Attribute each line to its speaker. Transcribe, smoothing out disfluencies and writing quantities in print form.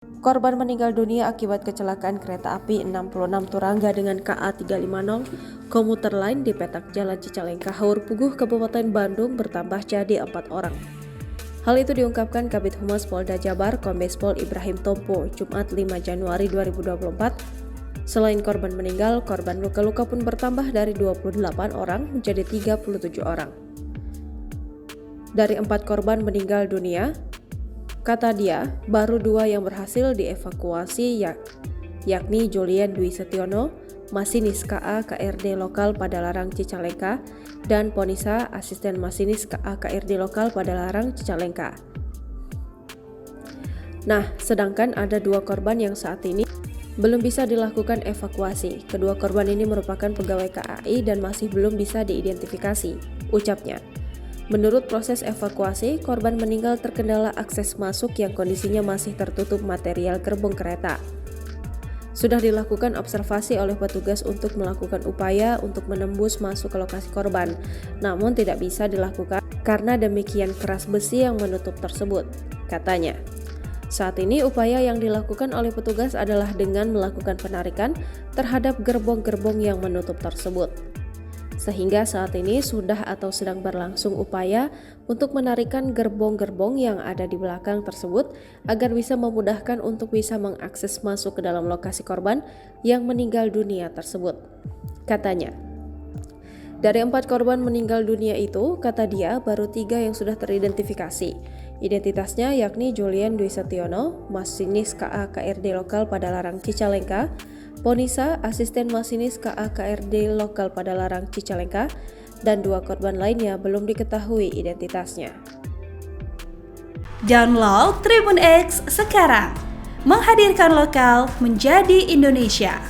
Speaker 1: Korban meninggal dunia akibat kecelakaan kereta api 66 Turangga dengan KA 350 komuter lain di petak Jalan Cicalengka, Haur Puguh, Kabupaten Bandung bertambah jadi 4 orang. Hal itu diungkapkan Kabid Humas Polda Jabar Kombes Pol Ibrahim Tompo, Jumat 5 Januari 2024. Selain korban meninggal, korban luka-luka pun bertambah dari 28 orang menjadi 37 orang. Dari 4 korban meninggal dunia, kata dia, baru 2 yang berhasil dievakuasi yakni Julian Dwi Setiono, masinis KA KRD lokal Padalarang Cicalengka, dan Ponisa, asisten masinis KA KRD lokal Padalarang Cicalengka. Nah, sedangkan ada 2 korban yang saat ini belum bisa dilakukan evakuasi. Kedua korban ini merupakan pegawai KAI dan masih belum bisa diidentifikasi, ucapnya. Menurut proses evakuasi, korban meninggal terkendala akses masuk yang kondisinya masih tertutup material gerbong kereta. Sudah dilakukan observasi oleh petugas untuk melakukan upaya untuk menembus masuk ke lokasi korban, namun tidak bisa dilakukan karena demikian keras besi yang menutup tersebut, katanya. Saat ini upaya yang dilakukan oleh petugas adalah dengan melakukan penarikan terhadap gerbong-gerbong yang menutup tersebut. Sehingga saat ini sudah atau sedang berlangsung upaya untuk menarikan gerbong-gerbong yang ada di belakang tersebut agar bisa memudahkan untuk bisa mengakses masuk ke dalam lokasi korban yang meninggal dunia tersebut, katanya. Dari 4 korban meninggal dunia itu, kata dia, baru 3 yang sudah teridentifikasi. Identitasnya yakni Julian Dwi Setiono, masinis KA KRD lokal Padalarang Cicalengka, Ponisa, asisten masinis KA KRD lokal Padalarang Cicalengka, dan 2 korban lainnya belum diketahui identitasnya.
Speaker 2: Download Tribun X sekarang, menghadirkan lokal menjadi Indonesia.